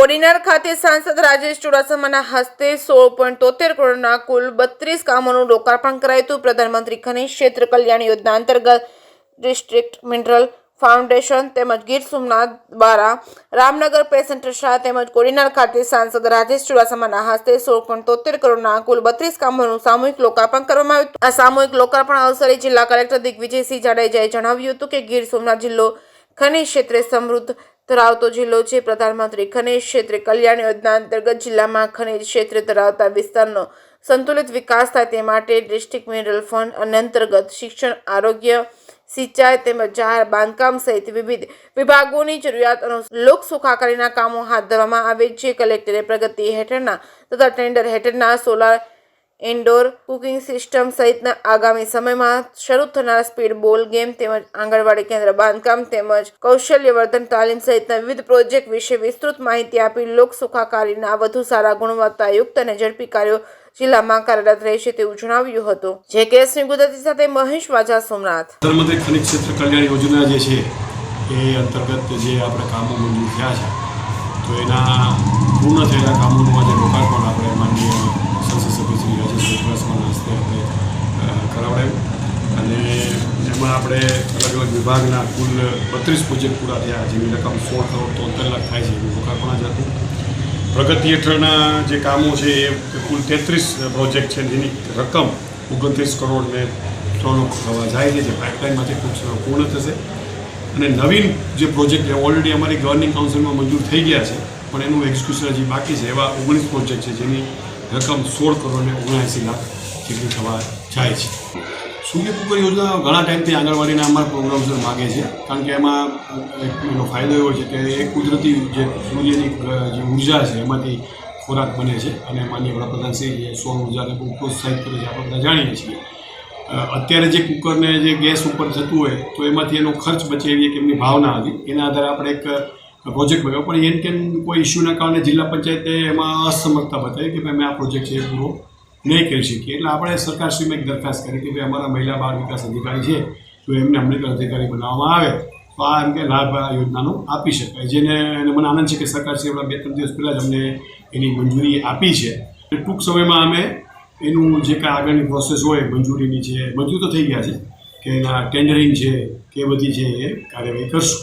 કોડીનાર ખાતે સાંસદ રાજેશ ચુડાસમાના હસ્તે 16.73 કરોડના કુલ 32 કામોનું લોકાર્પણ કરાયું હતું। પ્રધાનમંત્રી ખનિજ ક્ષેત્ર કલ્યાણ યોજના અંતર્ગત ડિસ્ટ્રિક્ટ મિનરલ ફાઉન્ડેશન તેમજ ગીર સોમનાથ દ્વારા રામનગર પેસેન્જર શાહ તેમજ કોડીનાર ખાતે સાંસદ રાજેશ ચુડાસમાના હસ્તે 16.73 કરોડના કુલ 32 કામોનું સામૂહિક લોકાર્પણ કરવામાં આવ્યું હતું। આ સામૂહિક લોકાર્પણ અવસરે જિલ્લા કલેક્ટર દિગ્વિજયસિંહ જાડેજાએ જણાવ્યું હતું કે ગીર સોમનાથ જિલ્લો ખનિજ ક્ષેત્રે સમૃદ્ધ ધરાવતો જિલ્લો છે। પ્રધાનમંત્રી ખનિજ ક્ષેત્ર કલ્યાણ યોજના અંતર્ગત જિલ્લામાં ખનિજ ક્ષેત્ર ધરાવતા વિસ્તારનો સંતુલિત વિકાસ થાય તે માટે ડિસ્ટ્રિક્ટ મિનરલ ફંડ અને અંતર્ગત શિક્ષણ, આરોગ્ય, સિંચાઈ તેમજ જાહેર બાંધકામ સહિત વિવિધ વિભાગોની જરૂરિયાત અનુસાર લોક સુખાકારીના કામો હાથ ધરવામાં આવે છે। કલેક્ટરે પ્રગતિ હેઠળના તથા ટેન્ડર હેઠળના સોલાર, ઇન્ડોર કુકિંગ સિસ્ટમ સહિતના આગામી સમયમાં શરૂ થનાર સ્પીડ બોલ ગેમ તેમજ આંગણવાડી કેન્દ્ર બાંધકામ તેમજ કૌશલ્યવર્ધન તાલીમ સહિતના વિવિધ પ્રોજેક્ટ વિશે વિસ્તૃત માહિતી આપી લોક સુખાકારીના વધુ સારા ગુણવત્તાયુક્ત અને ઝડપી કાર્યો જિલ્લામાં કાર્યરત રહેશે તેવું જણાવ્યું હતું। જે કેસની ગુજરાતી સાથે મહેશ વાજા, સોમનાથ। પ્રધાનમંત્રી ખનિજ ક્ષેત્ર કલ્યાણ યોજના જે છે એ અંતર્ગત જે આપણે કામો મંજૂર થયા છે તો એના પૂર્ણ થયેલા કામોનું આજે લોકાર્પણ આપણે માનનીય સંસદ સભ્ય શ્રી રાજેશ ચુડાસમાના હસ્તે આપણે કરાવડાવ્યું અને એમાં આપણે અલગ અલગ વિભાગના કુલ 32 પ્રોજેક્ટ પૂરા થયા જેની રકમ 16.73 કરોડ થાય છે એનું લોકાર્પણ જ હતું। પ્રગતિ હેઠળના જે કામો છે એ કુલ 33 પ્રોજેક્ટ છે જેની રકમ 29 કરોડ ને 3 થવા જાય છે જે પાઇપલાઇનમાંથી ટૂંક પૂર્ણ થશે અને નવીન જે પ્રોજેક્ટ ઓલરેડી અમારી ગવર્નિંગ કાઉન્સિલમાં મંજૂર થઈ ગયા છે પણ એનું એક્ઝિક્યુશન હજી બાકી છે એવા 19 પ્રોજેક્ટ છે જેની રકમ 16 કરોડ ને 79 લાખ જેટલી થવા જાય છે। સૂર્ય કુકર યોજના ઘણા ટાઈમથી આંગણવાડીના અમારા પ્રોગ્રામ્સ માગે છે કારણ કે એમાં એનો ફાયદો એવો છે કે એ કુદરતી જે સૂર્યની જે ઉર્જા છે એમાંથી ખોરાક બને છે અને માનનીય વડાપ્રધાનશ્રી જે સૌર ઉર્જાને બહુ પ્રોત્સાહિત કરે છે આપણે બધા જાણીએ છીએ। અત્યારે જે કુકરને જે ગેસ ઉપર થતું હોય તો એમાંથી એનો ખર્ચ બચે એવી એક એમની ભાવના હતી એના આધારે આપણે એક પ્રોજેક્ટ બનાવ્યો પણ એમ કેમ કોઈ ઇસ્યુના કારણે જિલ્લા પંચાયતે એમાં અસમર્થતા બતાવી કે ભાઈ અમે આ પ્રોજેક્ટ છે એ પૂરો નહીં કરી શકીએ એટલે આપણે સરકારશ્રીમાં એક દરખાસ્ત કરી કે ભાઈ અમારા મહિલા બાળ વિકાસ અધિકારી છે તો એમને અમલીકરણ અધિકારી બનાવવામાં આવે તો આ એમ કે લાભ આ યોજનાનો આપી શકાય જેને મને આનંદ છે કે સરકારશ્રી હમણાં 2-3 દિવસ પહેલાં જ અમને એની મંજૂરી આપી છે। ટૂંક સમયમાં અમે એનું જે કાંઈ આગળની પ્રોસેસ હોય મંજૂરીની છે મંજૂર તો થઈ ગયા છે કે એના ટેન્ડરિંગ છે કે બધી છે એ કાર્યવાહી કરશું।